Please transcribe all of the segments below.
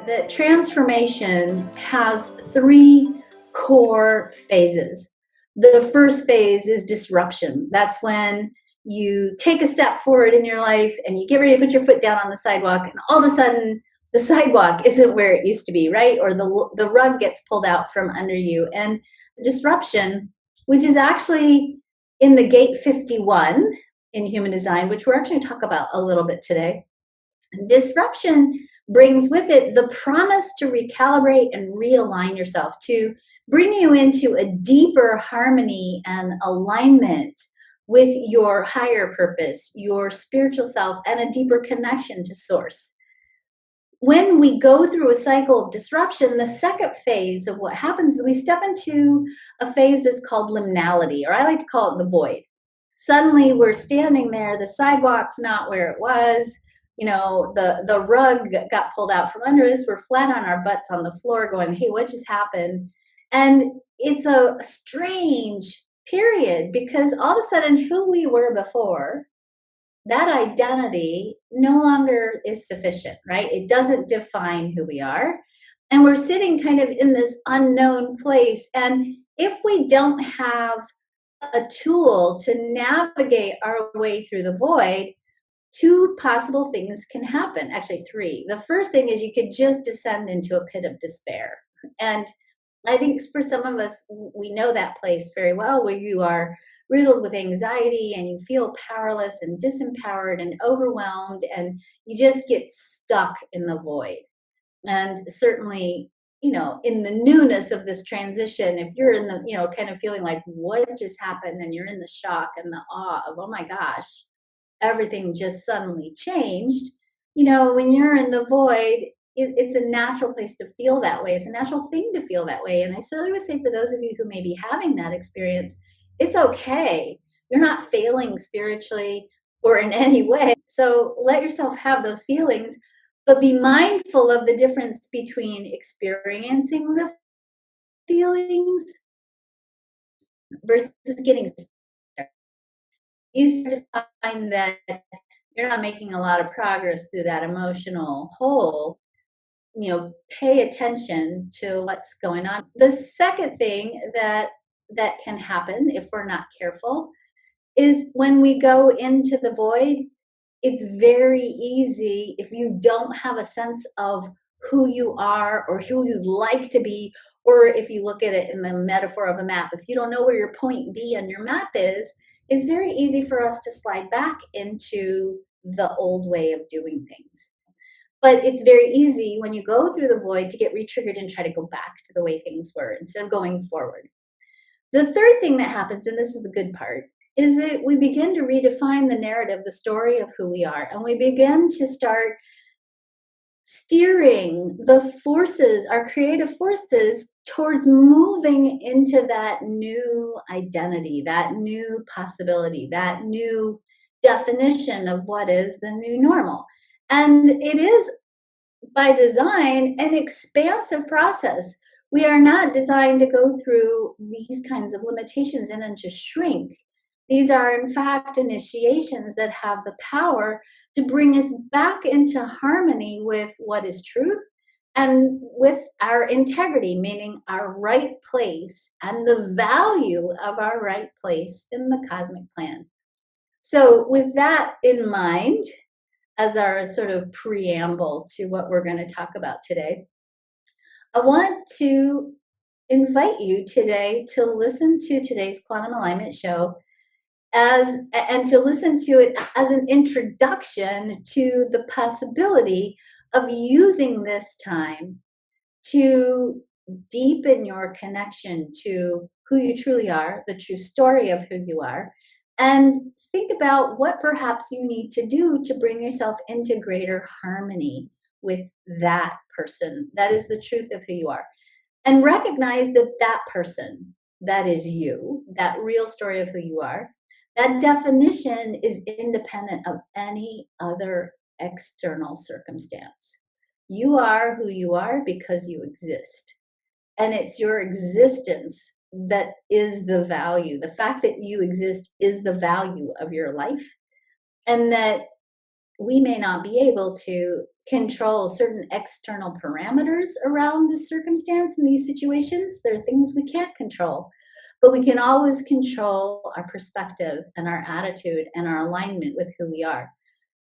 that transformation has three core phases. The first phase is disruption. That's when you take a step forward in your life and you get ready to put your foot down on the sidewalk, and all of a sudden, the sidewalk isn't where it used to be, right? Or the rug gets pulled out from under you. And disruption, which is actually in the gate 51 in human design, which we're actually going to talk about a little bit today. Disruption brings with it the promise to recalibrate and realign yourself, to bring you into a deeper harmony and alignment with your higher purpose, your spiritual self, and a deeper connection to source. When we go through a cycle of disruption, the second phase of what happens is we step into a phase that's called liminality, or I like to call it the void. Suddenly we're standing there, the sidewalk's not where it was, the rug got pulled out from under us, we're flat on our butts on the floor going, hey, what just happened? And it's a strange period because all of a sudden who we were before, that identity no longer is sufficient, right? It doesn't define who we are. And we're sitting kind of in this unknown place. And if we don't have a tool to navigate our way through the void, two possible things can happen. Actually, three. The first thing is you could just descend into a pit of despair. And I think for some of us, we know that place very well, where you are riddled with anxiety and you feel powerless and disempowered and overwhelmed, and you just get stuck in the void. And certainly, in the newness of this transition, if you're in the, kind of feeling like what just happened, and you're in the shock and the awe of, oh my gosh, everything just suddenly changed. When you're in the void, it's a natural place to feel that way. It's a natural thing to feel that way. And I certainly would say for those of you who may be having that experience, it's okay. You're not failing spiritually or in any way. So let yourself have those feelings, but be mindful of the difference between experiencing the feelings versus getting stuck. You start to find that you're not making a lot of progress through that emotional hole. Pay attention to what's going on. The second thing that can happen if we're not careful is when we go into the void, it's very easy, if you don't have a sense of who you are or who you'd like to be, or if you look at it in the metaphor of a map, if you don't know where your point B on your map is, it's very easy for us to slide back into the old way of doing things. But it's very easy when you go through the void to get re-triggered and try to go back to the way things were instead of going forward. The third thing that happens, and this is the good part, is that we begin to redefine the narrative, the story of who we are, and we begin to start steering the forces, our creative forces, towards moving into that new identity, that new possibility, that new definition of what is the new normal. And it is, by design, an expansive process. We are not designed to go through these kinds of limitations and then just shrink. These are, in fact, initiations that have the power to bring us back into harmony with what is truth and with our integrity, meaning our right place and the value of our right place in the cosmic plan. So, with that in mind, as our sort of preamble to what we're going to talk about today, I want to invite you today to listen to today's Quantum Alignment show and to listen to it as an introduction to the possibility of using this time to deepen your connection to who you truly are, the true story of who you are, and think about what perhaps you need to do to bring yourself into greater harmony with that person. That is the truth of who you are. And recognize that that person, that is you, that real story of who you are, that definition is independent of any other external circumstance. You are who you are because you exist. And it's your existence that is the value. The fact that you exist is the value of your life. And that we may not be able to control certain external parameters around the circumstance in these situations. There are things we can't control, but we can always control our perspective and our attitude and our alignment with who we are.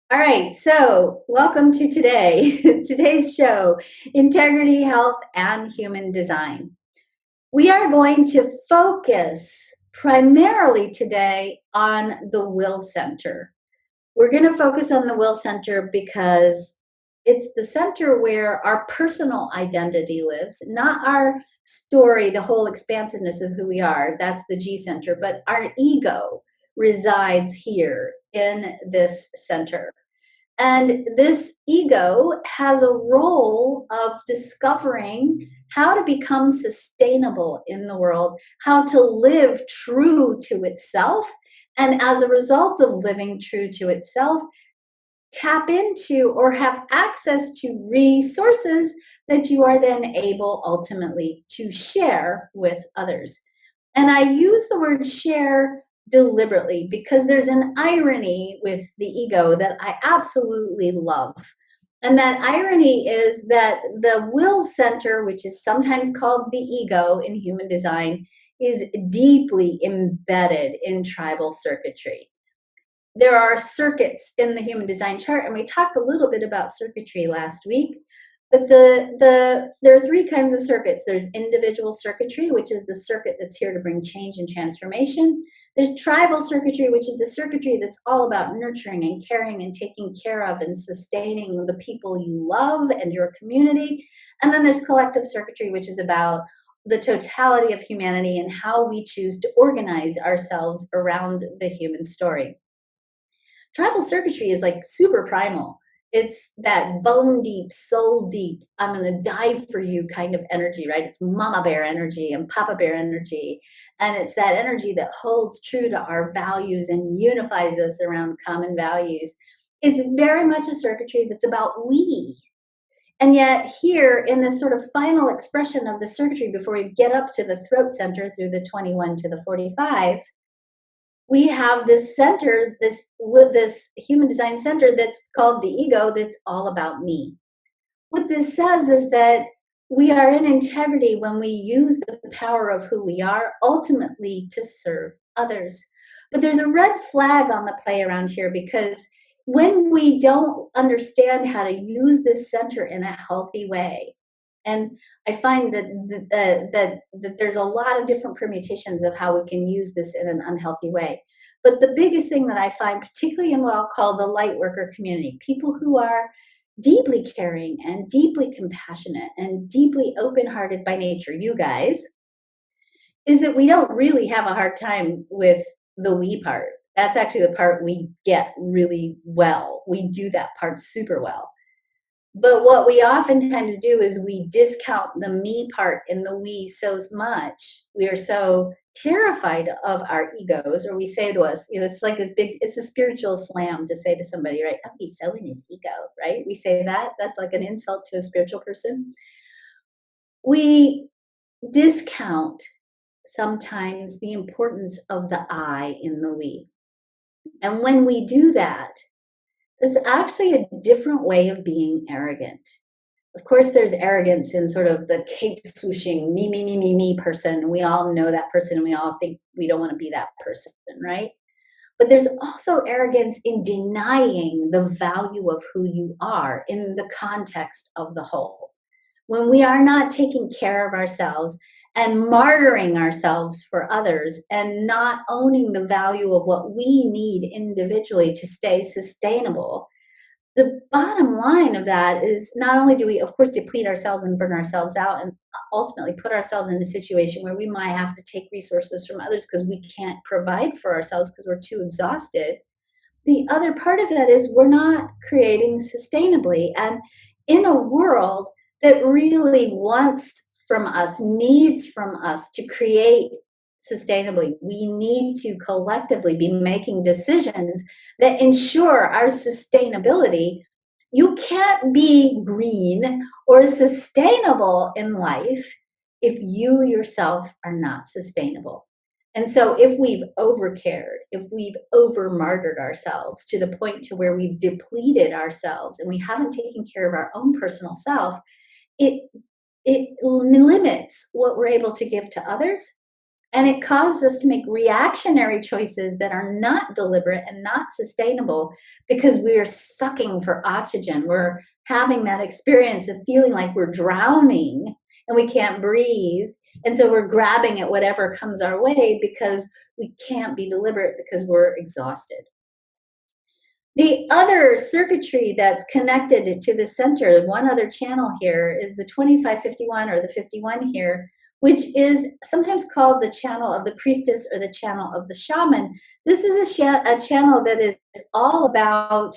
All right, so welcome to today's show, Integrity, Health, and Human Design. We are going to focus primarily today on the will center. We're going to focus on the will center because it's the center where our personal identity lives, not our story, the whole expansiveness of who we are. That's the G center, but our ego resides here in this center. And this ego has a role of discovering how to become sustainable in the world, how to live true to itself. And as a result of living true to itself, tap into or have access to resources that you are then able ultimately to share with others. And I use the word share deliberately because there's an irony with the ego that I absolutely love. And that irony is that the will center, which is sometimes called the ego in human design, is deeply embedded in tribal circuitry. There are circuits in the human design chart, and we talked a little bit about circuitry last week. But there are three kinds of circuits. There's individual circuitry, which is the circuit that's here to bring change and transformation. There's tribal circuitry, which is the circuitry that's all about nurturing and caring and taking care of and sustaining the people you love and your community. And then there's collective circuitry, which is about the totality of humanity and how we choose to organize ourselves around the human story. Tribal circuitry is like super primal. It's that bone deep, soul deep, I'm going to die for you kind of energy, right? It's mama bear energy and papa bear energy. And it's that energy that holds true to our values and unifies us around common values. It's very much a circuitry that's about we. And yet here in this sort of final expression of the circuitry before we get up to the throat center through the 21 to the 45, we have this center, this human design center that's called the ego, that's all about me. What this says is that we are in integrity when we use the power of who we are ultimately to serve others. But there's a red flag on the play around here because when we don't understand how to use this center in a healthy way, and I find that there's a lot of different permutations of how we can use this in an unhealthy way. But the biggest thing that I find, particularly in what I'll call the light worker community, people who are deeply caring and deeply compassionate and deeply open-hearted by nature, you guys, is that we don't really have a hard time with the we part. That's actually the part we get really well. We do that part super well. But what we oftentimes do is we discount the me part in the we so much. We are so terrified of our egos, or we say to us, it's like this big, it's a spiritual slam to say to somebody, right? Oh, he's so in his ego, right? We say that. That's like an insult to a spiritual person. We discount sometimes the importance of the I in the we. And when we do that, it's actually a different way of being arrogant. Of course, there's arrogance in sort of the cape swooshing, me person. We all know that person and we all think we don't want to be that person, right? But there's also arrogance in denying the value of who you are in the context of the whole. When we are not taking care of ourselves and martyring ourselves for others and not owning the value of what we need individually to stay sustainable, the bottom line of that is not only do we, of course, deplete ourselves and burn ourselves out and ultimately put ourselves in a situation where we might have to take resources from others because we can't provide for ourselves because we're too exhausted. The other part of that is we're not creating sustainably. And in a world that really wants from us, needs from us to create sustainably, we need to collectively be making decisions that ensure our sustainability. You can't be green or sustainable in life if you yourself are not sustainable. And so if we've overcared, if we've over martyred ourselves to the point to where we've depleted ourselves and we haven't taken care of our own personal self, it it limits what we're able to give to others, and it causes us to make reactionary choices that are not deliberate and not sustainable because we're sucking for oxygen. We're having that experience of feeling like we're drowning and we can't breathe. And so we're grabbing at whatever comes our way because we can't be deliberate because we're exhausted. The other circuitry that's connected to the center, one other channel here, is the 2551 or the 51 here, which is sometimes called the channel of the priestess or the channel of the shaman. This is a channel that is all about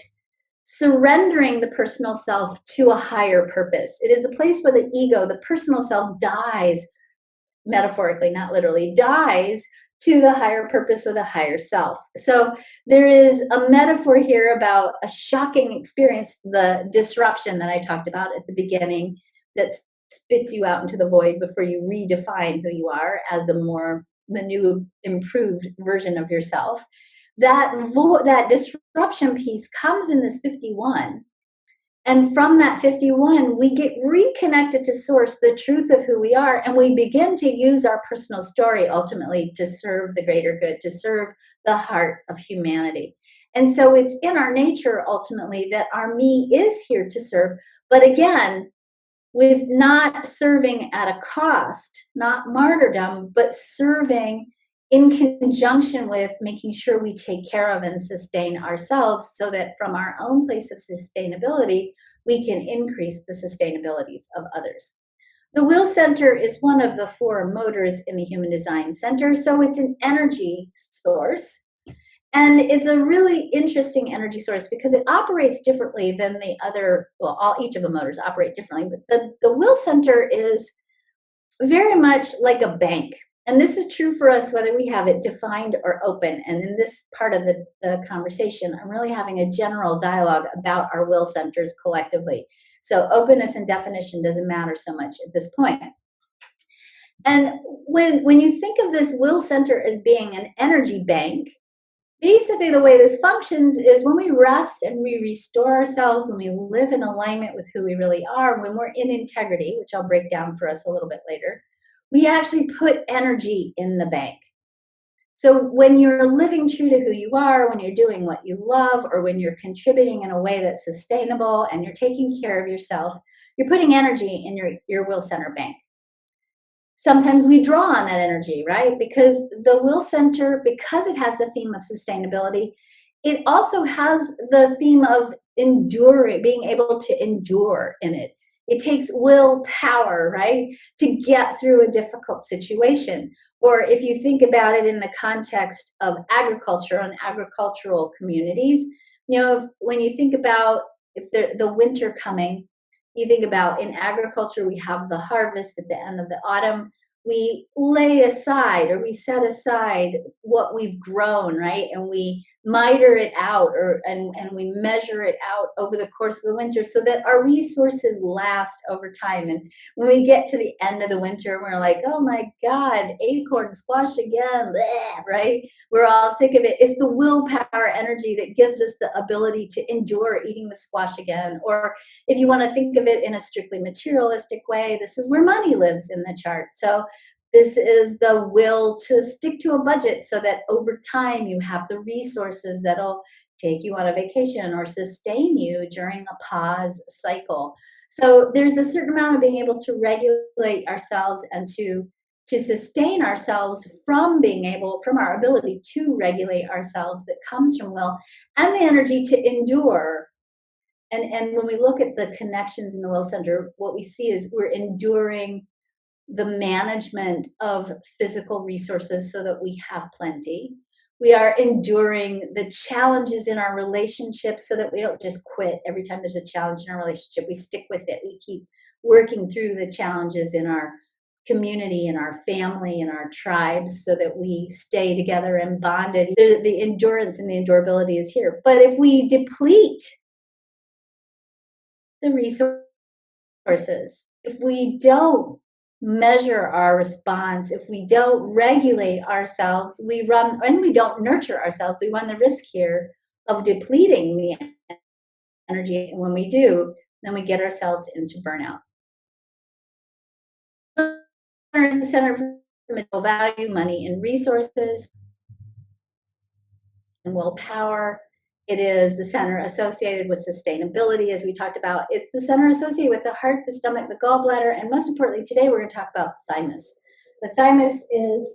surrendering the personal self to a higher purpose. It is the place where the ego, the personal self, dies, metaphorically, not literally, dies to the higher purpose or the higher self. So there is a metaphor here about a shocking experience, the disruption that I talked about at the beginning, that spits you out into the void before you redefine who you are as the new improved version of yourself. That disruption piece comes in this 51, and from that 51, we get reconnected to source, the truth of who we are, and we begin to use our personal story ultimately to serve the greater good, to serve the heart of humanity. And so it's in our nature ultimately that our me is here to serve, but again, with not serving at a cost, not martyrdom, but serving in conjunction with making sure we take care of and sustain ourselves so that from our own place of sustainability, we can increase the sustainabilities of others. The will center is one of the four motors in the Human Design Center, so it's an energy source. And it's a really interesting energy source because it operates differently than the other, well, each of the motors operate differently, but the will center is very much like a bank. And this is true for us whether we have it defined or open. And in this part of the conversation, I'm really having a general dialogue about our will centers collectively. So openness and definition doesn't matter so much at this point. And when you think of this will center as being an energy bank, basically the way this functions is when we rest and we restore ourselves, when we live in alignment with who we really are, when we're in integrity, which I'll break down for us a little bit later, we actually put energy in the bank. So when you're living true to who you are, when you're doing what you love, or when you're contributing in a way that's sustainable and you're taking care of yourself, you're putting energy in your will center bank. Sometimes we draw on that energy, right? Because the will center, because it has the theme of sustainability, it also has the theme of enduring, being able to endure in it. It takes willpower, right, to get through a difficult situation. Or if you think about it in the context of agriculture and agricultural communities, when you think about if the winter coming, you think about in agriculture, we have the harvest at the end of the autumn. We lay aside or we set aside what we've grown, right? And we miter it out and we measure it out over the course of the winter so that our resources last over time. And when we get to the end of the winter, we're like, oh my God, acorn squash again, bleh, right? We're all sick of it. It's the willpower energy that gives us the ability to endure eating the squash again. Or if you want to think of it in a strictly materialistic way, this is where money lives in the chart. So this is the will to stick to a budget so that over time you have the resources that'll take you on a vacation or sustain you during a pause cycle. So there's a certain amount of being able to regulate ourselves and to sustain ourselves from our ability to regulate ourselves that comes from will, and the energy to endure. And when we look at the connections in the will center, what we see is we're enduring the management of physical resources so that we have plenty. We are enduring the challenges in our relationships so that we don't just quit every time there's a challenge in our relationship. We stick with it. We keep working through the challenges in our community, in our family, in our tribes, so that we stay together and bonded. The endurance and the endurability is here. But if we deplete the resources, if we don't measure our response, if we don't regulate ourselves, we run, and we don't nurture ourselves, we run the risk here of depleting the energy. And when we do, then we get ourselves into burnout. Is the center for mental value, money, and resources, and willpower. It is the center associated with sustainability, as we talked about. It's the center associated with the heart, the stomach, the gallbladder, and most importantly, today we're going to talk about thymus. The thymus is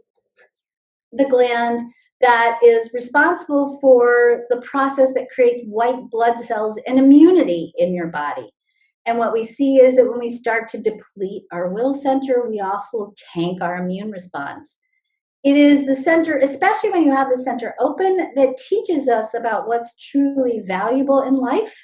the gland that is responsible for the process that creates white blood cells and immunity in your body. And what we see is that when we start to deplete our will center, we also tank our immune response. It is the center, especially when you have the center open, that teaches us about what's truly valuable in life.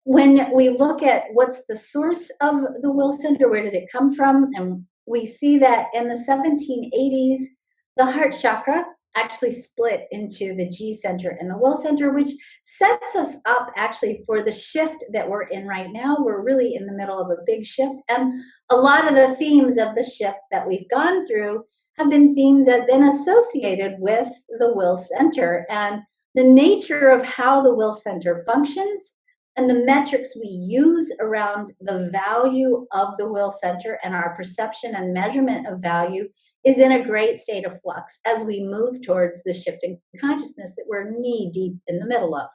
When we look at what's the source of the will center, where did it come from? And we see that in the 1780s, the heart chakra actually split into the G center and the will center, which sets us up actually for the shift that we're in right now. We're really in the middle of a big shift. And a lot of the themes of the shift that we've gone through have been themes that have been associated with the will center and the nature of how the will center functions and the metrics we use around the value of the will center and our perception and measurement of value is in a great state of flux as we move towards the shifting consciousness that we're knee deep in the middle of.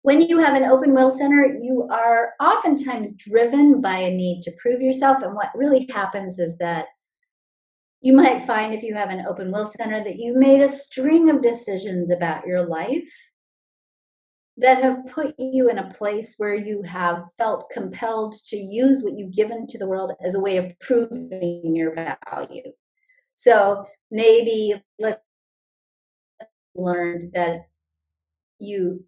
When you have an open will center, you are oftentimes driven by a need to prove yourself. And what really happens is that you might find, if you have an open will center, that you made a string of decisions about your life that have put you in a place where you have felt compelled to use what you've given to the world as a way of proving your value. So maybe let's learn that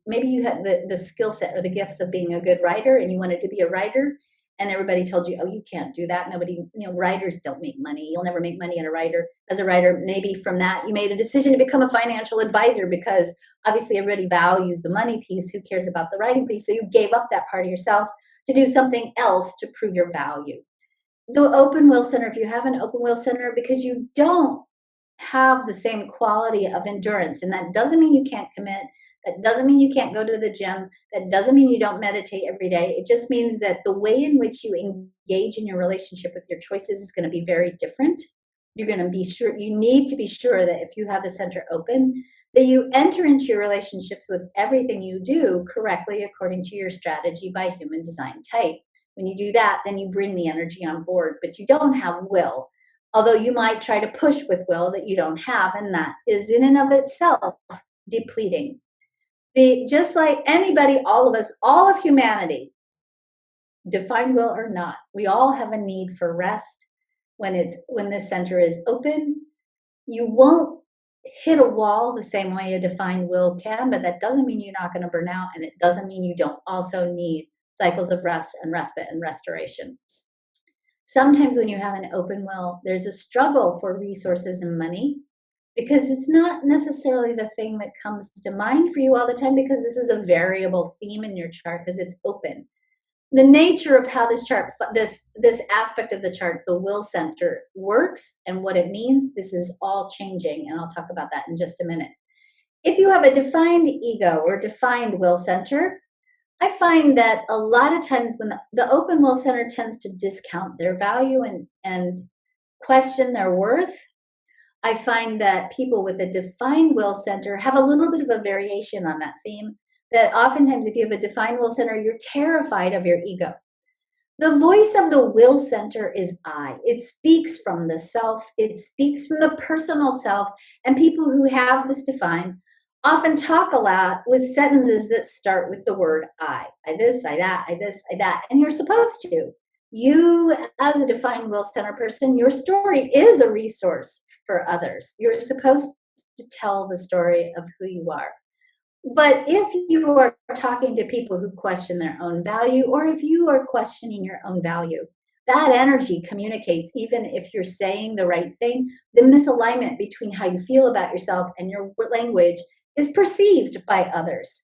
maybe you had the skill set or the gifts of being a good writer and you wanted to be a writer, and everybody told you, oh, you can't do that. Nobody, writers don't make money. You'll never make money as a writer. Maybe from that, you made a decision to become a financial advisor because obviously everybody values the money piece. Who cares about the writing piece? So you gave up that part of yourself to do something else to prove your value. The open will center, if you have an open will center, because you don't have the same quality of endurance, and that doesn't mean you can't commit. That doesn't mean you can't go to the gym. That doesn't mean you don't meditate every day. It just means that the way in which you engage in your relationship with your choices is going to be very different. You're going to be sure, you need to be sure that if you have the center open, that you enter into your relationships with everything you do correctly according to your strategy by human design type. When you do that, then you bring the energy on board, but you don't have will. Although you might try to push with will that you don't have, and that is in and of itself depleting. Just like anybody, all of us, all of humanity, defined will or not, we all have a need for rest. When the center is open, you won't hit a wall the same way a defined will can, but that doesn't mean you're not going to burn out, and it doesn't mean you don't also need cycles of rest and respite and restoration. Sometimes when you have an open will, there's a struggle for resources and money, because it's not necessarily the thing that comes to mind for you all the time, because this is a variable theme in your chart because it's open. The nature of how this chart, this aspect of the chart, the will center, works and what it means, this is all changing, and I'll talk about that in just a minute. If you have a defined ego or defined will center, I find that a lot of times when the open will center tends to discount their value and question their worth. I find that people with a defined will center have a little bit of a variation on that theme, that oftentimes if you have a defined will center, you're terrified of your ego. The voice of the will center is I. It speaks from the self. It speaks from the personal self. And people who have this defined often talk a lot with sentences that start with the word I. I this, I that, I this, I that. And you're supposed to. You, as a defined will center person, your story is a resource for others. You're supposed to tell the story of who you are. But if you are talking to people who question their own value, or if you are questioning your own value, that energy communicates, even if you're saying the right thing. The misalignment between how you feel about yourself and your language is perceived by others.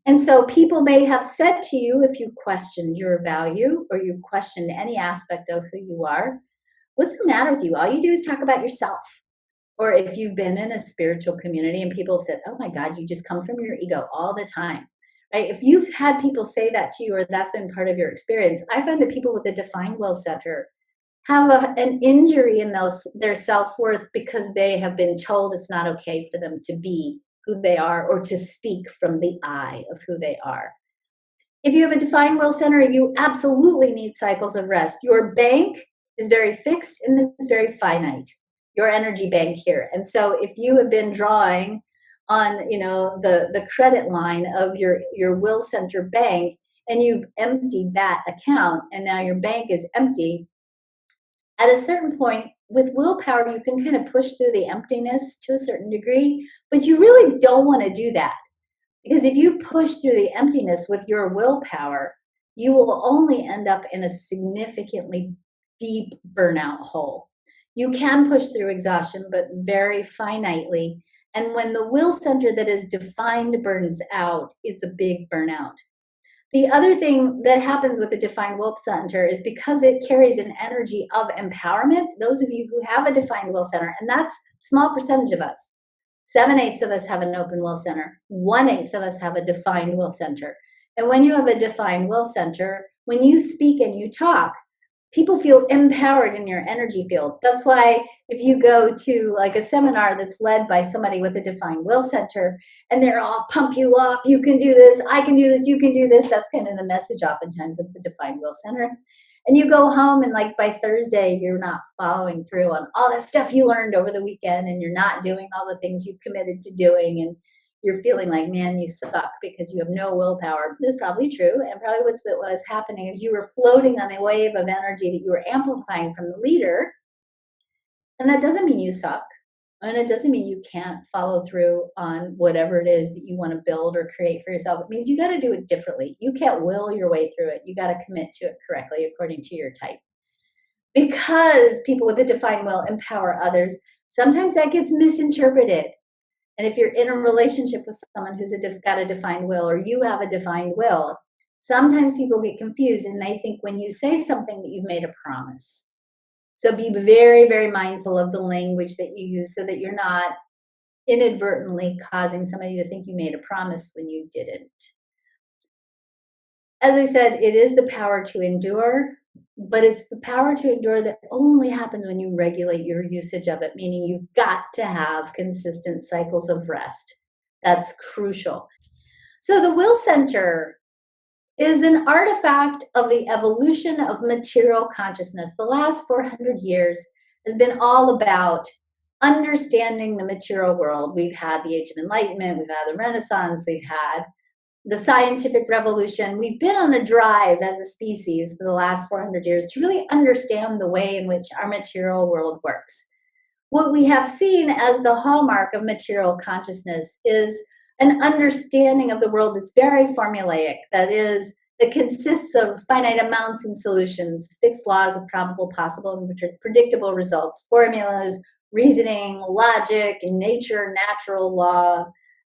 And so people may have said to you, if you questioned your value or you questioned any aspect of who you are, what's the matter with you? All you do is talk about yourself. Or if you've been in a spiritual community and people have said, oh my God, you just come from your ego all the time, right? If you've had people say that to you or that's been part of your experience, I find that people with a defined will center have an injury in their self-worth because they have been told it's not okay for them to be who they are or to speak from the I of who they are. If you have a defined will center, you absolutely need cycles of rest. Your bank is very fixed and it's very finite, your energy bank here. And so if you have been drawing on, the credit line of your will center bank and you've emptied that account and now your bank is empty, at a certain point with willpower, you can kind of push through the emptiness to a certain degree, but you really don't want to do that. Because if you push through the emptiness with your willpower, you will only end up in a significantly deep burnout hole. You can push through exhaustion, but very finitely. And when the will center that is defined burns out, it's a big burnout. The other thing that happens with the defined will center is because it carries an energy of empowerment. Those of you who have a defined will center, and that's a small percentage of us, 7/8 of us have an open will center. 1/8 of us have a defined will center. And when you have a defined will center, when you speak and you talk, people feel empowered in your energy field. That's why if you go to like a seminar that's led by somebody with a defined will center and they're all pump you up, you can do this, I can do this, you can do this. That's kind of the message oftentimes of the defined will center. And you go home and like by Thursday, you're not following through on all the stuff you learned over the weekend and you're not doing all the things you committed to doing. And you're feeling like, man, you suck because you have no willpower. This is probably true. And probably what was happening is you were floating on the wave of energy that you were amplifying from the leader. And that doesn't mean you suck. And it doesn't mean you can't follow through on whatever it is that you want to build or create for yourself. It means you got to do it differently. You can't will your way through it. You got to commit to it correctly according to your type. Because people with a defined will empower others, sometimes that gets misinterpreted. And if you're in a relationship with someone who's got a defined will or you have a defined will, sometimes people get confused and they think when you say something that you've made a promise. So be very, very mindful of the language that you use so that you're not inadvertently causing somebody to think you made a promise when you didn't. As I said, it is the power to endure, but it's the power to endure that only happens when you regulate your usage of it, meaning you've got to have consistent cycles of rest. That's crucial. So the will center is an artifact of the evolution of material consciousness. The last 400 years has been all about understanding the material world. We've had the Age of Enlightenment, we've had the Renaissance, we've had the scientific revolution. We've been on a drive as a species for the last 400 years to really understand the way in which our material world works. What we have seen as the hallmark of material consciousness is an understanding of the world that's very formulaic, that consists of finite amounts and solutions, fixed laws of probable, possible, and predictable results, formulas, reasoning, logic, nature, natural law,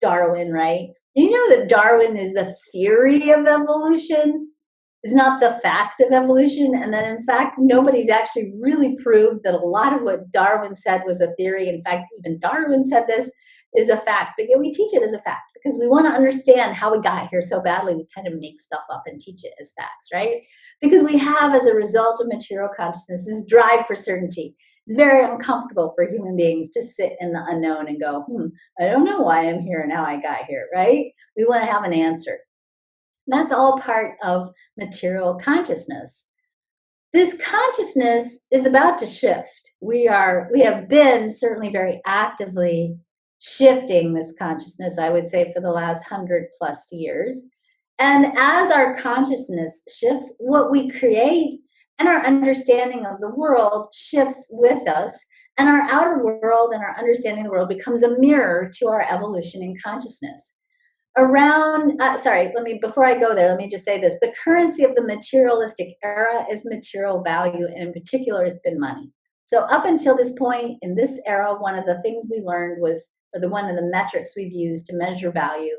Darwin, right? You know that Darwin is the theory of evolution, is not the fact of evolution, and that in fact, nobody's actually really proved that a lot of what Darwin said was a theory. In fact, even Darwin said this is a fact, but yet we teach it as a fact because we want to understand how we got here so badly. We kind of make stuff up and teach it as facts, right? Because we have, as a result of material consciousness, this drive for certainty. It's very uncomfortable for human beings to sit in the unknown and go, I don't know why I'm here and how I got here, right? We want to have an answer. That's all part of material consciousness. This consciousness is about to shift. We have been certainly very actively shifting this consciousness, I would say, for the last 100+ years. And as our consciousness shifts, what we create and our understanding of the world shifts with us, and our outer world and our understanding of the world becomes a mirror to our evolution in consciousness. Before I go there, let me just say this. The currency of the materialistic era is material value, and in particular, it's been money. So up until this point in this era, one of the things we learned was, one of the metrics we've used to measure value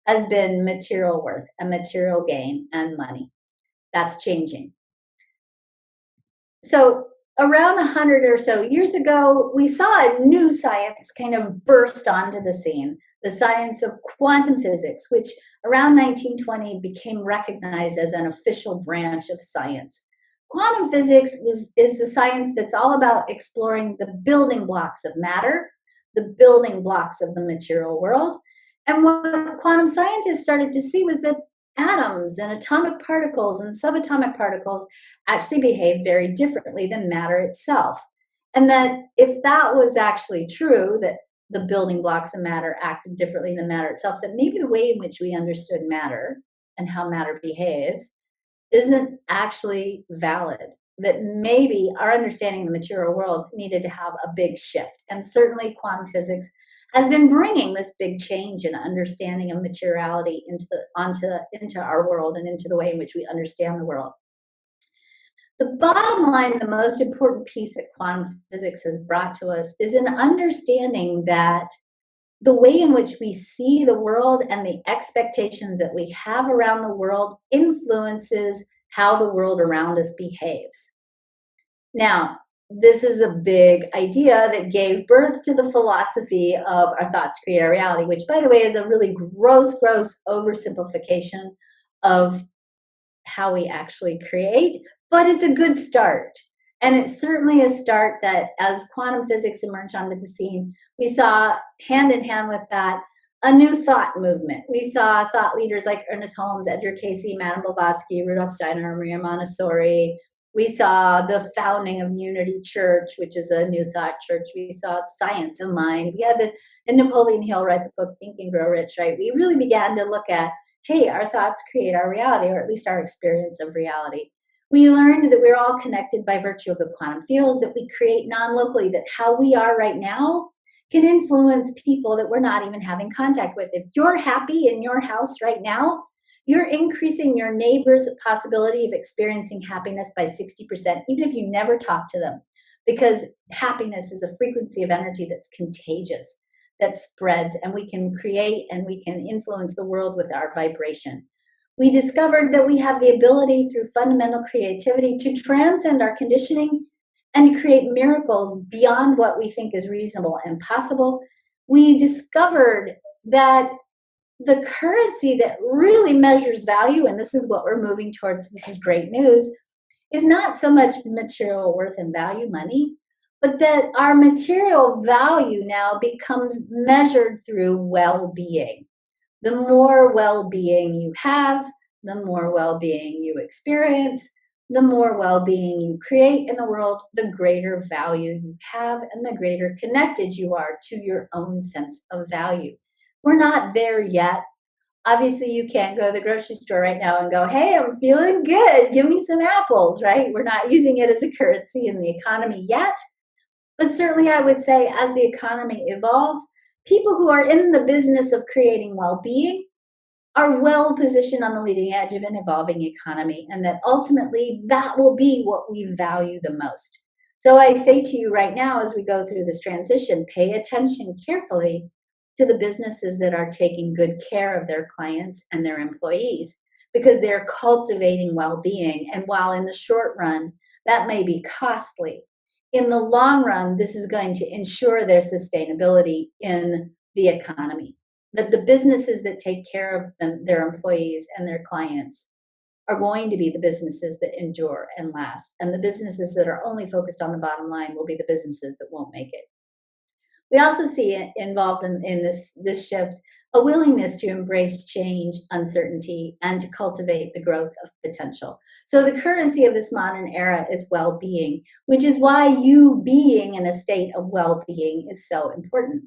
has been material worth and material gain and money. That's changing. So around 100 or so years ago, we saw a new science kind of burst onto the scene, the science of quantum physics, which around 1920 became recognized as an official branch of science. Quantum physics is the science that's all about exploring the building blocks of matter, the building blocks of the material world. And what quantum scientists started to see was that atoms and atomic particles and subatomic particles actually behave very differently than matter itself. And that if that was actually true, that the building blocks of matter acted differently than matter itself, that maybe the way in which we understood matter and how matter behaves isn't actually valid. That maybe our understanding of the material world needed to have a big shift. And certainly quantum physics has been bringing this big change in understanding of materiality into our world and into the way in which we understand the world. The bottom line, the most important piece that quantum physics has brought to us is an understanding that the way in which we see the world and the expectations that we have around the world influences how the world around us behaves. Now, this is a big idea that gave birth to the philosophy of our thoughts create our reality, which, by the way, is a really gross oversimplification of how we actually create, but it's a good start. And it's certainly a start that as quantum physics emerged onto the scene, we saw hand in hand with that a new thought movement. We saw thought leaders like Ernest Holmes, Edgar Cayce, Madame Blavatsky, Rudolf Steiner, Maria Montessori. We saw the founding of Unity Church, which is a new thought church. We saw science of mind. We had and Napoleon Hill write the book Think and Grow Rich, right? We really began to look at, hey, our thoughts create our reality, or at least our experience of reality. We learned that we're all connected by virtue of the quantum field, that we create non-locally, that how we are right now can influence people that we're not even having contact with. If you're happy in your house right now, you're increasing your neighbor's possibility of experiencing happiness by 60%, even if you never talk to them, because happiness is a frequency of energy that's contagious, that spreads, and we can create and we can influence the world with our vibration. We discovered that we have the ability through fundamental creativity to transcend our conditioning and to create miracles beyond what we think is reasonable and possible. We discovered that the currency that really measures value, and this is what we're moving towards, this is great news, is not so much material worth and value, money, but that our material value now becomes measured through well-being. The more well-being you have, the more well-being you experience, the more well-being you create in the world, the greater value you have and the greater connected you are to your own sense of value. We're not there yet. Obviously, you can't go to the grocery store right now and go, hey, I'm feeling good. Give me some apples, right? We're not using it as a currency in the economy yet. But certainly I would say as the economy evolves, people who are in the business of creating well-being are well positioned on the leading edge of an evolving economy, and that ultimately that will be what we value the most. So I say to you right now, as we go through this transition, pay attention carefully to the businesses that are taking good care of their clients and their employees, because they're cultivating well-being. And while in the short run, that may be costly, in the long run, this is going to ensure their sustainability in the economy. That the businesses that take care of their employees and their clients are going to be the businesses that endure and last. And the businesses that are only focused on the bottom line will be the businesses that won't make it. We also see involved in this shift a willingness to embrace change, uncertainty, and to cultivate the growth of potential. So the currency of this modern era is well-being, which is why you being in a state of well-being is so important.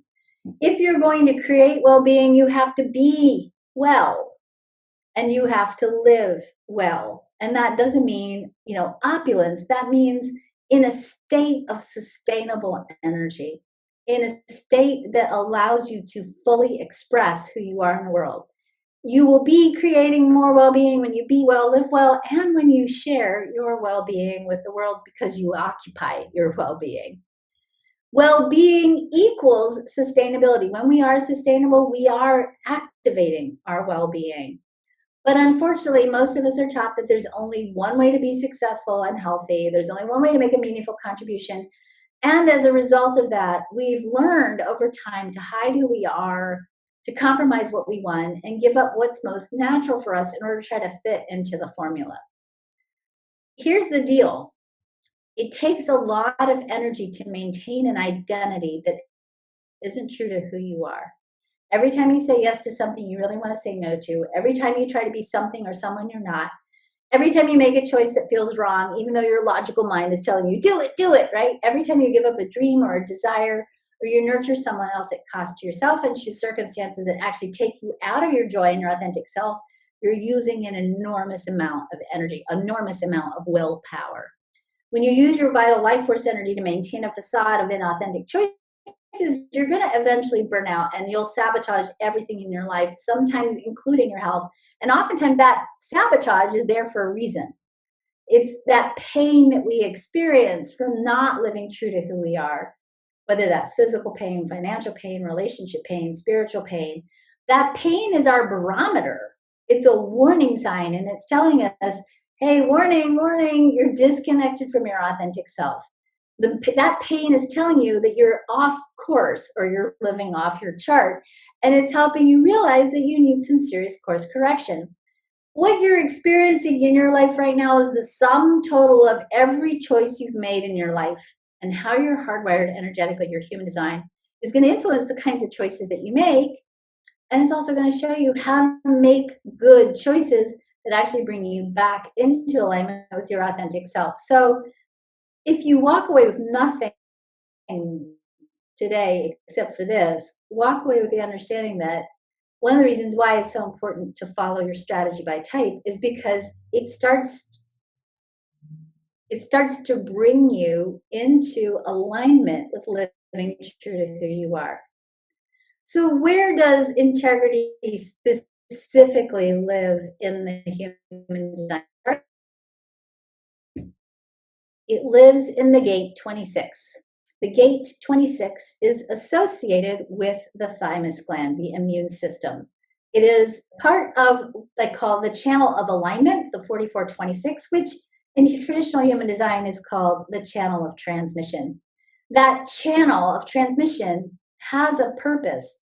If you're going to create well-being, you have to be well, and you have to live well. And that doesn't mean, opulence. That means in a state of sustainable energy, in a state that allows you to fully express who you are in the world. You will be creating more well-being when you be well, live well, and when you share your well-being with the world because you occupy your well-being. Well-being equals sustainability. When we are sustainable, we are activating our well-being. But unfortunately, most of us are taught that there's only one way to be successful and healthy. There's only one way to make a meaningful contribution. And as a result of that, we've learned over time to hide who we are, to compromise what we want, and give up what's most natural for us in order to try to fit into the formula. Here's the deal: it takes a lot of energy to maintain an identity that isn't true to who you are. Every time you say yes to something you really want to say no to, every time you try to be something or someone you're not, every time you make a choice that feels wrong, even though your logical mind is telling you, do it, right? Every time you give up a dream or a desire, or you nurture someone else at cost to yourself and choose circumstances that actually take you out of your joy and your authentic self, you're using an enormous amount of energy, enormous amount of willpower. When you use your vital life force energy to maintain a facade of inauthentic choices, you're going to eventually burn out and you'll sabotage everything in your life, sometimes including your health. And oftentimes that sabotage is there for a reason. It's that pain that we experience from not living true to who we are, whether that's physical pain, financial pain, relationship pain, spiritual pain. That pain is our barometer. It's a warning sign, and it's telling us, hey, warning, warning, you're disconnected from your authentic self. That pain is telling you that you're off course or you're living off your chart, and it's helping you realize that you need some serious course correction. What you're experiencing in your life right now is the sum total of every choice you've made in your life, and how you're hardwired energetically, your human design is going to influence the kinds of choices that you make. And it's also going to show you how to make good choices that actually bring you back into alignment with your authentic self. So if you walk away with nothing today except for this, walk away with the understanding that one of the reasons why it's so important to follow your strategy by type is because it starts to bring you into alignment with living true to who you are. So where does integrity specifically live in the human design? It lives in the gate 26. The gate 26 is associated with the thymus gland, the immune system. It is part of what they call the channel of alignment, the 4426, which in traditional human design is called the channel of transmission. That channel of transmission has a purpose.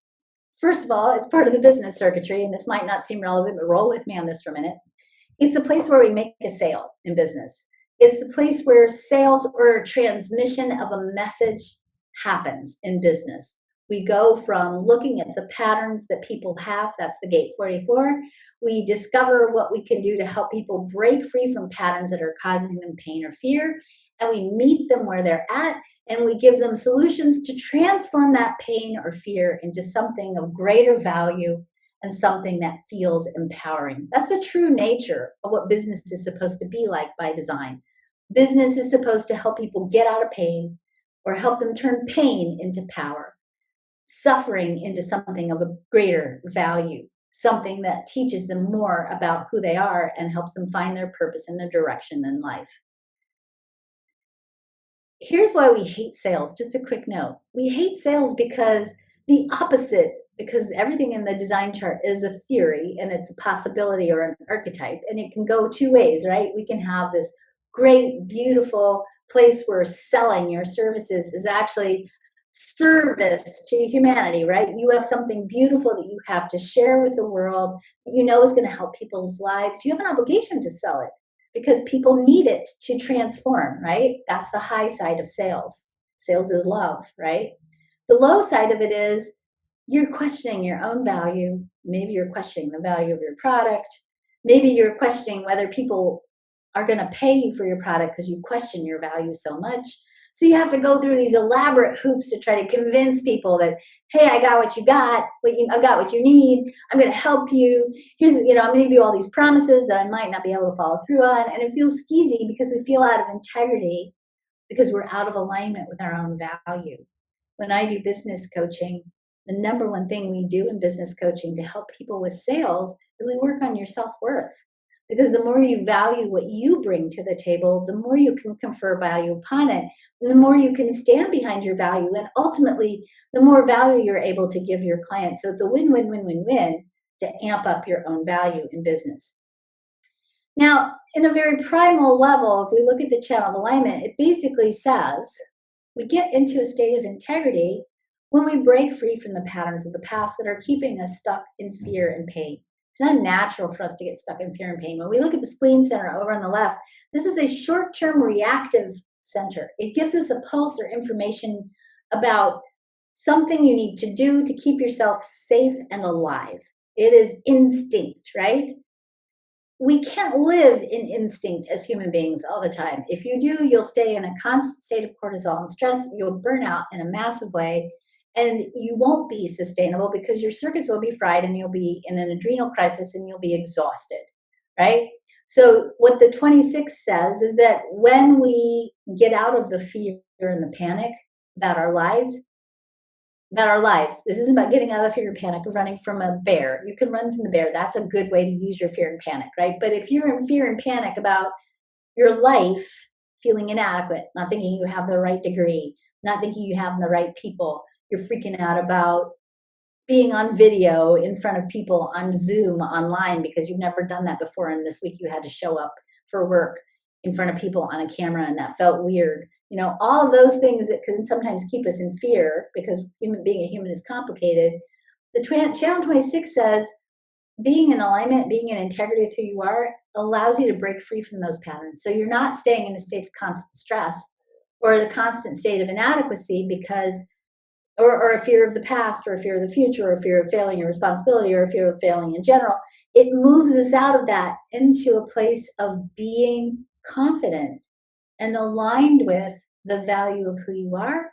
First of all, it's part of the business circuitry, and this might not seem relevant, but roll with me on this for a minute. It's the place where we make a sale in business. It's the place where sales or transmission of a message happens in business. We go from looking at the patterns that people have, that's the gate 44. We discover what we can do to help people break free from patterns that are causing them pain or fear, and we meet them where they're at, and we give them solutions to transform that pain or fear into something of greater value and something that feels empowering. That's the true nature of what business is supposed to be like by design. Business is supposed to help people get out of pain or help them turn pain into power, suffering into something of a greater value, something that teaches them more about who they are and helps them find their purpose and their direction in life. Here's why we hate sales. Just a quick note. We hate sales because everything in the design chart is a theory and it's a possibility or an archetype, and it can go two ways, right? We can have this great, beautiful place where selling your services is actually service to humanity, right? You have something beautiful that you have to share with the world that you know is going to help people's lives. You have an obligation to sell it because people need it to transform, right? That's the high side of sales. Sales is love, right? The low side of it is you're questioning your own value. Maybe you're questioning the value of your product. Maybe you're questioning whether people are going to pay you for your product because you question your value so much. So you have to go through these elaborate hoops to try to convince people that, hey, I got what you got. I've got what you need. I'm going to help you. I'm going to give you all these promises that I might not be able to follow through on. And it feels skeezy because we feel out of integrity because we're out of alignment with our own value. When I do business coaching, the number one thing we do in business coaching to help people with sales is we work on your self-worth. Because the more you value what you bring to the table, the more you can confer value upon it, and the more you can stand behind your value, and ultimately, the more value you're able to give your clients. So it's a win, win, win, win, win to amp up your own value in business. Now, in a very primal level, if we look at the channel of alignment, it basically says we get into a state of integrity when we break free from the patterns of the past that are keeping us stuck in fear and pain. It's not natural for us to get stuck in fear and pain. When we look at the spleen center over on the left, this is a short term reactive center. It gives us a pulse or information about something you need to do to keep yourself safe and alive. It is instinct, right? We can't live in instinct as human beings all the time. If you do, you'll stay in a constant state of cortisol and stress. You'll burn out in a massive way, and you won't be sustainable because your circuits will be fried and you'll be in an adrenal crisis and you'll be exhausted, right? So, what the 26 says is that when we get out of the fear and the panic about our lives, this isn't about getting out of fear and panic of running from a bear. You can run from the bear. That's a good way to use your fear and panic, right? But if you're in fear and panic about your life, feeling inadequate, not thinking you have the right degree, not thinking you have the right people, you're freaking out about being on video in front of people on Zoom online because you've never done that before. And this week you had to show up for work in front of people on a camera and that felt weird. You know, all of those things that can sometimes keep us in fear because being a human is complicated. The channel 26 says being in alignment, being in integrity with who you are allows you to break free from those patterns. So you're not staying in a state of constant stress or the constant state of inadequacy because or a fear of the past or a fear of the future or a fear of failing your responsibility or a fear of failing in general. It moves us out of that into a place of being confident and aligned with the value of who you are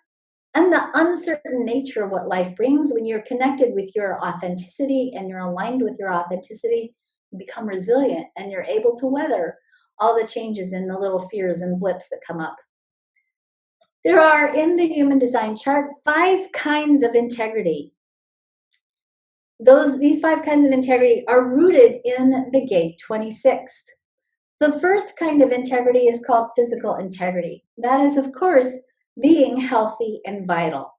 and the uncertain nature of what life brings. When you're connected with your authenticity and you're aligned with your authenticity, you become resilient and you're able to weather all the changes and the little fears and blips that come up. There are, in the human design chart, 5 kinds of integrity. These 5 kinds of integrity are rooted in the gate 26. The first kind of integrity is called physical integrity. That is, of course, being healthy and vital.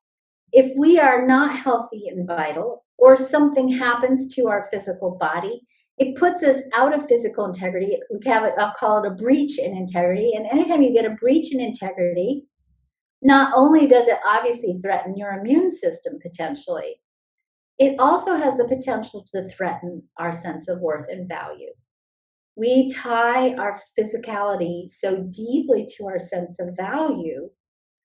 If we are not healthy and vital, or something happens to our physical body, it puts us out of physical integrity. I'll call it a breach in integrity. And anytime you get a breach in integrity, not only does it obviously threaten your immune system potentially, it also has the potential to threaten our sense of worth and value. We tie our physicality so deeply to our sense of value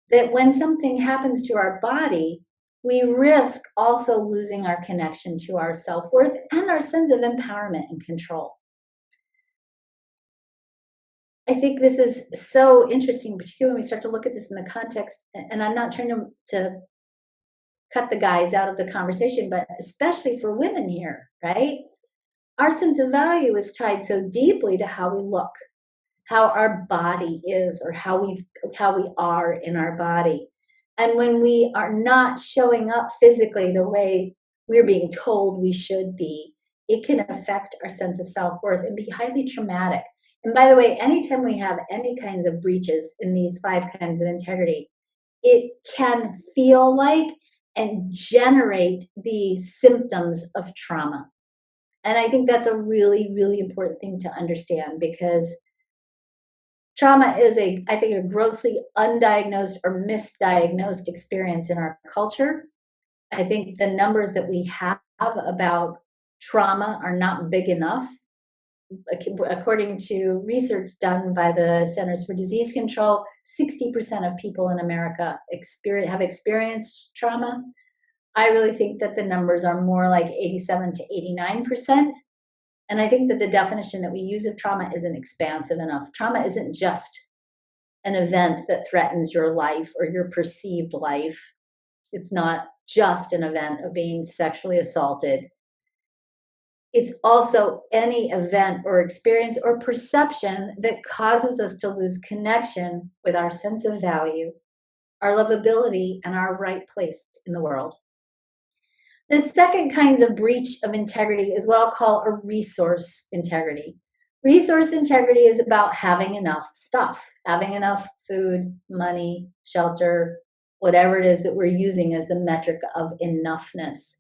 that when something happens to our body, we risk also losing our connection to our self-worth and our sense of empowerment and control. I think this is so interesting, particularly when we start to look at this in the context, and I'm not trying to cut the guys out of the conversation, but especially for women here, right? Our sense of value is tied so deeply to how we look, how our body is, or how we are in our body. And when we are not showing up physically the way we're being told we should be, it can affect our sense of self-worth and be highly traumatic. And by the way, anytime we have any kinds of breaches in these 5 kinds of integrity, it can feel like and generate the symptoms of trauma. And I think that's a really, really important thing to understand because trauma is I think, a grossly undiagnosed or misdiagnosed experience in our culture. I think the numbers that we have about trauma are not big enough. According to research done by the Centers for Disease Control, 60% of people in America have experienced trauma. I really think that the numbers are more like 87 to 89%. And I think that the definition that we use of trauma isn't expansive enough. Trauma isn't just an event that threatens your life or your perceived life. It's not just an event of being sexually assaulted. It's also any event or experience or perception that causes us to lose connection with our sense of value, our lovability, and our right place in the world. The second kind of breach of integrity is what I'll call a resource integrity. Resource integrity is about having enough stuff, having enough food, money, shelter, whatever it is that we're using as the metric of enoughness.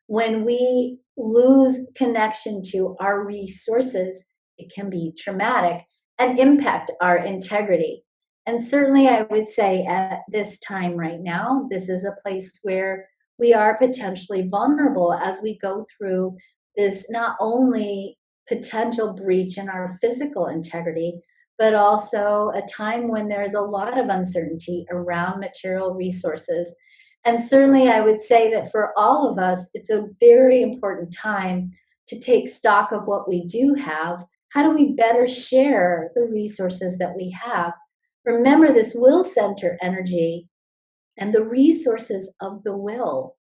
When we lose connection to our resources, it can be traumatic and impact our integrity. And certainly, I would say at this time right now, this is a place where we are potentially vulnerable as we go through this not only potential breach in our physical integrity, but also a time when there's a lot of uncertainty around material resources. And certainly, I would say that for all of us, it's a very important time to take stock of what we do have. How do we better share the resources that we have? Remember this will center energy and the resources of the will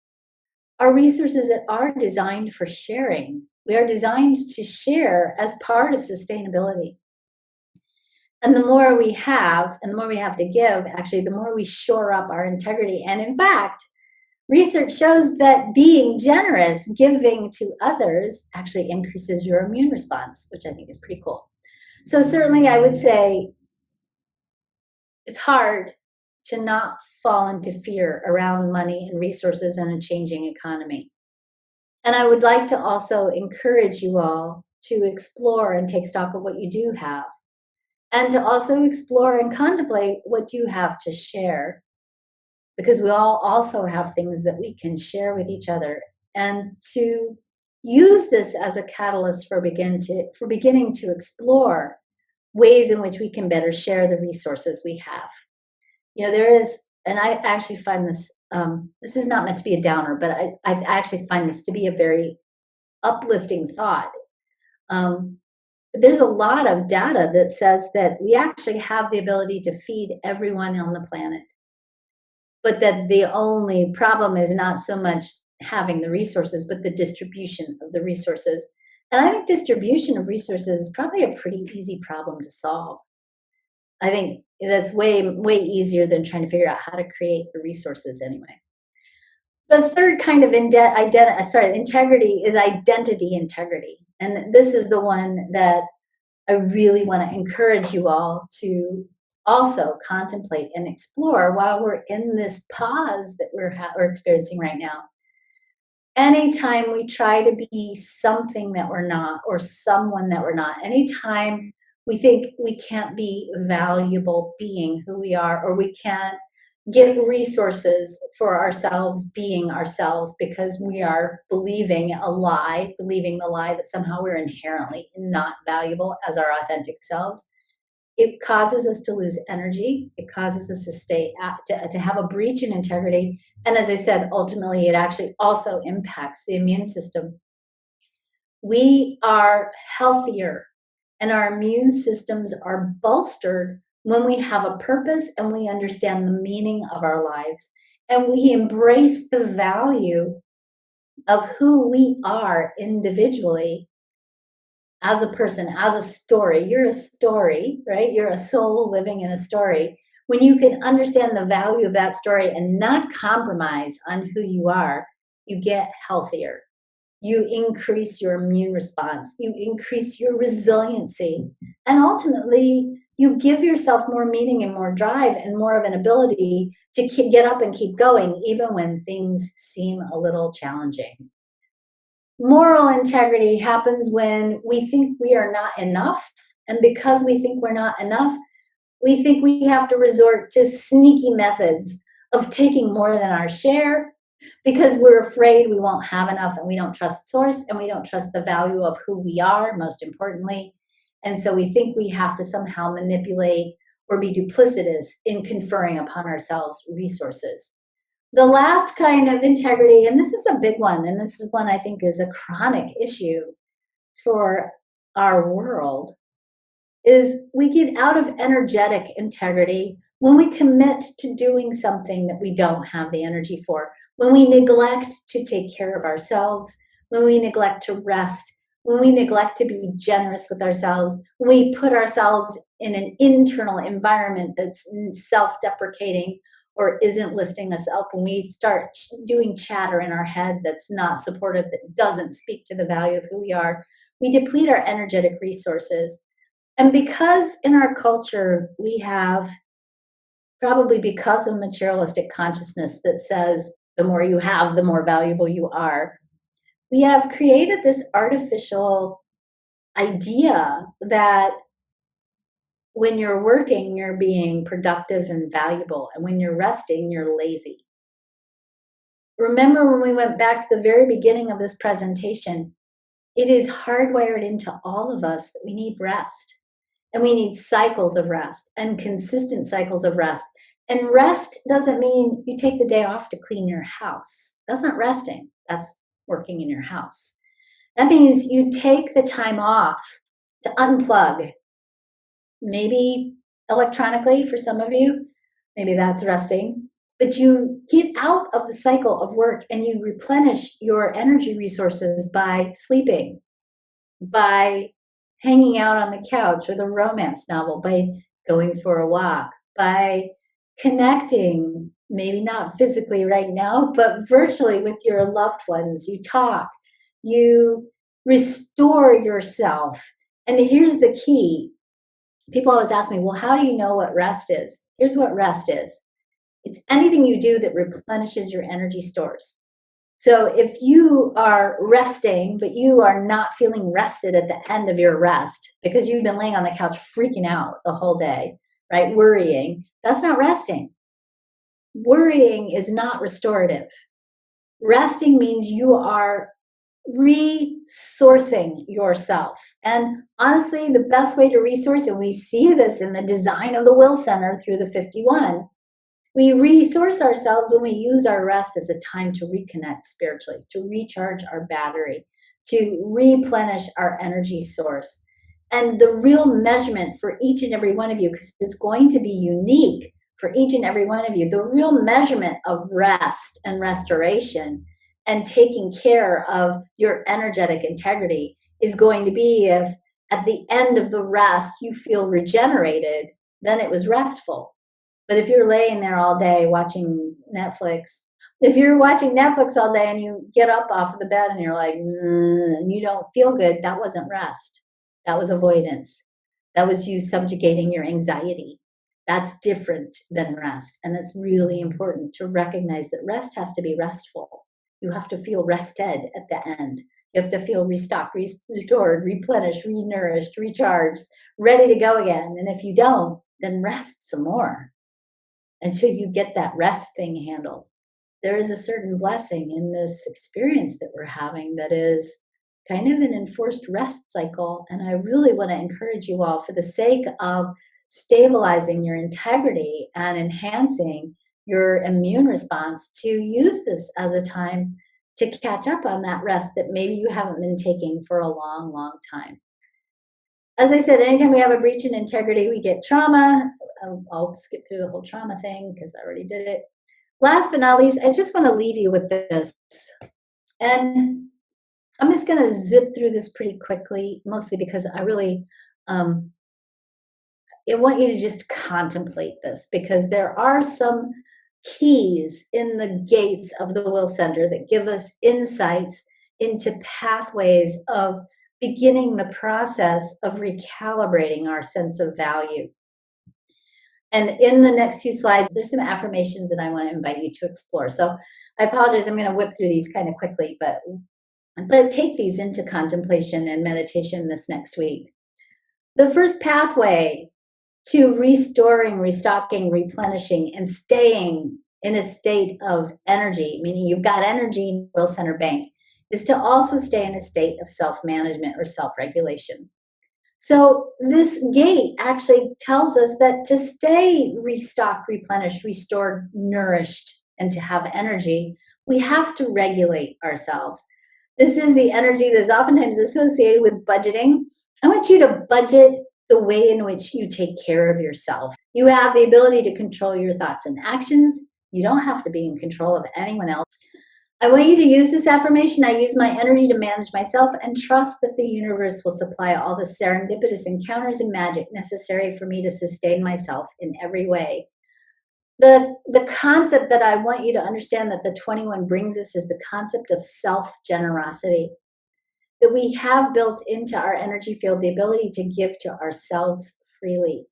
are resources that are designed for sharing. We are designed to share as part of sustainability. And the more we have, and the more we have to give, actually, the more we shore up our integrity. And in fact, research shows that being generous, giving to others, actually increases your immune response, which I think is pretty cool. So, certainly, I would say it's hard to not fall into fear around money and resources in a changing economy. And I would like to also encourage you all to explore and take stock of what you do have, and to also explore and contemplate what you have to share, because we all also have things that we can share with each other, and to use this as a catalyst for beginning to explore ways in which we can better share the resources we have. There is, and I actually find this. This is not meant to be a downer, but I actually find this to be a very uplifting thought. Um, there's a lot of data that says that we actually have the ability to feed everyone on the planet, but that the only problem is not so much having the resources, but the distribution of the resources. And I think distribution of resources is probably a pretty easy problem to solve. I think that's way easier than trying to figure out how to create the resources anyway. The third kind of integrity is identity integrity. And this is the one that I really want to encourage you all to also contemplate and explore while we're in this pause that we're experiencing right now. Anytime we try to be something that we're not or someone that we're not, anytime we think we can't be valuable being who we are, or we can't get resources for ourselves being ourselves because we are believing the lie that somehow we're inherently not valuable as our authentic selves, it causes us to lose energy. It causes us to to have a breach in integrity. And as I said, ultimately, it actually also impacts the immune system. We are healthier and our immune systems are bolstered when we have a purpose and we understand the meaning of our lives and we embrace the value of who we are individually as a person, as a story. You're a story, right? You're a soul living in a story. When you can understand the value of that story and not compromise on who you are, you get healthier. You increase your immune response, you increase your resiliency, and ultimately, you give yourself more meaning and more drive and more of an ability to get up and keep going, even when things seem a little challenging. Moral integrity happens when we think we are not enough. And because we think we're not enough, we think we have to resort to sneaky methods of taking more than our share because we're afraid we won't have enough and we don't trust source and we don't trust the value of who we are, most importantly. And so we think we have to somehow manipulate or be duplicitous in conferring upon ourselves resources. The last kind of integrity, and this is a big one, and this is one I think is a chronic issue for our world, is we get out of energetic integrity when we commit to doing something that we don't have the energy for, when we neglect to take care of ourselves, when we neglect to rest, when we neglect to be generous with ourselves, when we put ourselves in an internal environment that's self-deprecating or isn't lifting us up, when we start doing chatter in our head that's not supportive, that doesn't speak to the value of who we are, we deplete our energetic resources. And because in our culture, we have, probably because of materialistic consciousness that says the more you have, the more valuable you are, we have created this artificial idea that when you're working, you're being productive and valuable. And when you're resting, you're lazy. Remember when we went back to the very beginning of this presentation, it is hardwired into all of us that we need rest. And we need cycles of rest and consistent cycles of rest. And rest doesn't mean you take the day off to clean your house. That's not resting. That's working in your house. That means you take the time off to unplug, maybe electronically for some of you, maybe that's resting, but you get out of the cycle of work and you replenish your energy resources by sleeping, by hanging out on the couch with a romance novel, by going for a walk, by connecting, maybe not physically right now, but virtually with your loved ones. You talk, you restore yourself. And here's the key. People always ask me, well, how do you know what rest is? Here's what rest is. It's anything you do that replenishes your energy stores. So if you are resting, but you are not feeling rested at the end of your rest because you've been laying on the couch freaking out the whole day, right? Worrying, that's not resting. Worrying is not restorative. Resting means you are resourcing yourself. And honestly, the best way to resource, and we see this in the design of the will center through the 51, we resource ourselves when we use our rest as a time to reconnect spiritually, to recharge our battery, to replenish our energy source. And the real measurement for each and every one of you, because it's going to be unique for each and every one of you, the real measurement of rest and restoration and taking care of your energetic integrity is going to be if at the end of the rest you feel regenerated, then it was restful. But if you're laying there all day watching Netflix, if you're watching Netflix all day and you get up off of the bed and you're like, and you don't feel good, that wasn't rest. That was avoidance. That was you subjugating your anxiety. That's different than rest. And it's really important to recognize that rest has to be restful. You have to feel rested at the end. You have to feel restocked, restored, replenished, renourished, recharged, ready to go again. And if you don't, then rest some more until you get that rest thing handled. There is a certain blessing in this experience that we're having that is kind of an enforced rest cycle. And I really want to encourage you all, for the sake of stabilizing your integrity and enhancing your immune response, to use this as a time to catch up on that rest that maybe you haven't been taking for a long, long time. As I said, anytime we have a breach in integrity, we get trauma. I'll skip through the whole trauma thing because I already did it. Last but not least, I just want to leave you with this. And I'm just going to zip through this pretty quickly, mostly because I really I want you to just contemplate this, because there are some keys in the gates of the will center that give us insights into pathways of beginning the process of recalibrating our sense of value. And in the next few slides, there's some affirmations that I want to invite you to explore. So I apologize, I'm going to whip through these kind of quickly, but take these into contemplation and meditation this next week. The first pathway to restoring, restocking, replenishing, and staying in a state of energy, meaning you've got energy in your will center bank, is to also stay in a state of self-management or self-regulation. So this gate actually tells us that to stay restocked, replenished, restored, nourished, and to have energy, we have to regulate ourselves. This is the energy that is oftentimes associated with budgeting. I want you to budget the way in which you take care of yourself. You have the ability to control your thoughts and actions. You don't have to be in control of anyone else. I want you to use this affirmation. I use my energy to manage myself and trust that the universe will supply all the serendipitous encounters and magic necessary for me to sustain myself in every way. The concept that I want you to understand that the 21 brings us is the concept of self-generosity. that we have built into our energy field the ability to give to ourselves freely.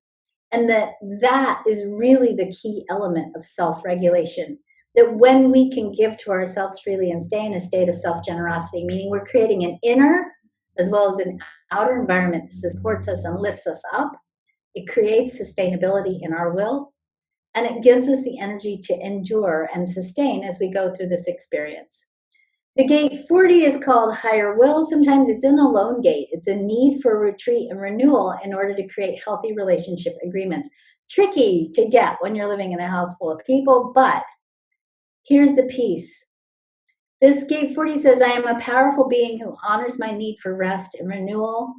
And that is really the key element of self-regulation. That when we can give to ourselves freely and stay in a state of self-generosity, meaning we're creating an inner as well as an outer environment that supports us and lifts us up, it creates sustainability in our will, and it gives us the energy to endure and sustain as we go through this experience. The gate 40 is called higher will. Sometimes it's an alone gate. It's a need for retreat and renewal in order to create healthy relationship agreements. Tricky to get when you're living in a house full of people, but here's the piece. This gate 40 says, I am a powerful being who honors my need for rest and renewal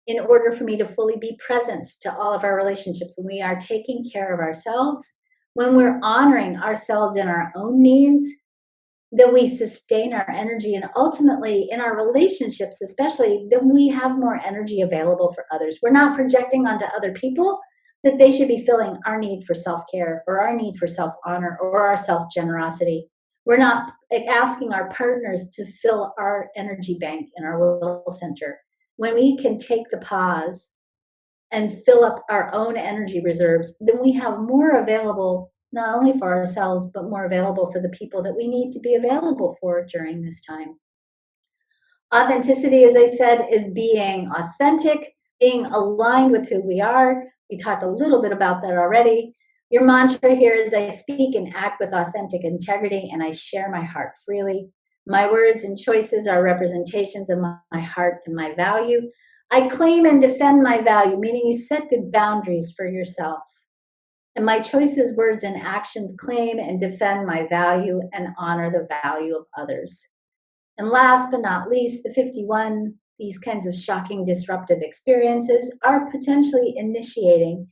in order for me to fully be present to all of our relationships. When we are taking care of ourselves, when we're honoring ourselves and our own needs, then we sustain our energy, and ultimately in our relationships especially, then we have more energy available for others. We're not projecting onto other people that they should be filling our need for self-care or our need for self-honor or our self-generosity. We're not asking our partners to fill our energy bank in our will center. When we can take the pause and fill up our own energy reserves, then we have more available not only for ourselves, but more available for the people that we need to be available for during this time. Authenticity, as I said, is being authentic, being aligned with who we are. We talked a little bit about that already. Your mantra here is I speak and act with authentic integrity, and I share my heart freely. My words and choices are representations of my heart and my value. I claim and defend my value, meaning you set good boundaries for yourself. And my choices, words, and actions claim and defend my value and honor the value of others. And last but not least, the 51, these kinds of shocking, disruptive experiences are potentially initiating.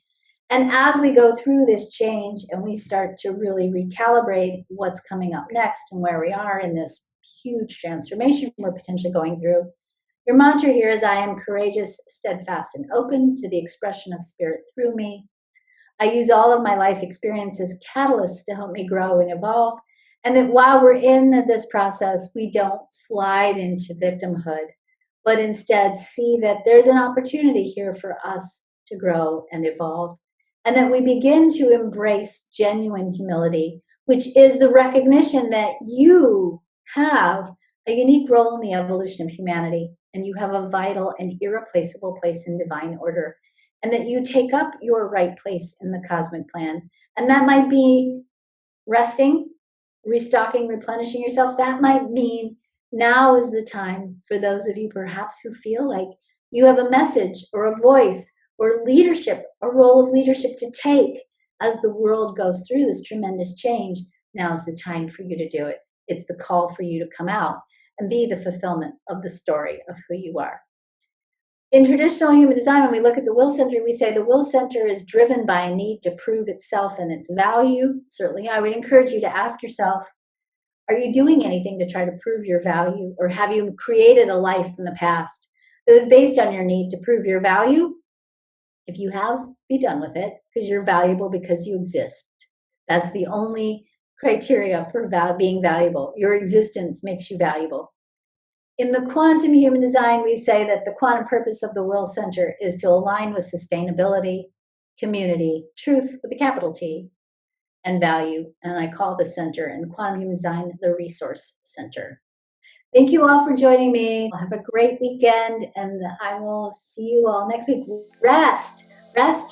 And as we go through this change and we start to really recalibrate what's coming up next and where we are in this huge transformation we're potentially going through, your mantra here is I am courageous, steadfast, and open to the expression of spirit through me. I use all of my life experience as catalysts to help me grow and evolve. And that while we're in this process, we don't slide into victimhood, but instead see that there's an opportunity here for us to grow and evolve. And that we begin to embrace genuine humility, which is the recognition that you have a unique role in the evolution of humanity, and you have a vital and irreplaceable place in divine order, and that you take up your right place in the cosmic plan. And that might be resting, restocking, replenishing yourself. That might mean now is the time for those of you perhaps who feel like you have a message or a voice or leadership, a role of leadership to take as the world goes through this tremendous change. Now is the time for you to do it. It's the call for you to come out and be the fulfillment of the story of who you are. In traditional human design, when we look at the will center, we say the will center is driven by a need to prove itself and its value. Certainly, I would encourage you to ask yourself, are you doing anything to try to prove your value? Or have you created a life in the past that was based on your need to prove your value? If you have, be done with it, because you're valuable because you exist. That's the only criteria for being valuable. Your existence makes you valuable. In the quantum human design, we say that the quantum purpose of the will center is to align with sustainability, community, truth with a capital T, and value. And I call the center in quantum human design the resource center. Thank you all for joining me. Have a great weekend, and I will see you all next week. Rest,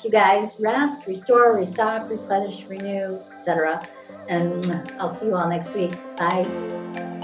you guys. Rest, restore, restock, replenish, renew, etc. And I'll see you all next week. Bye.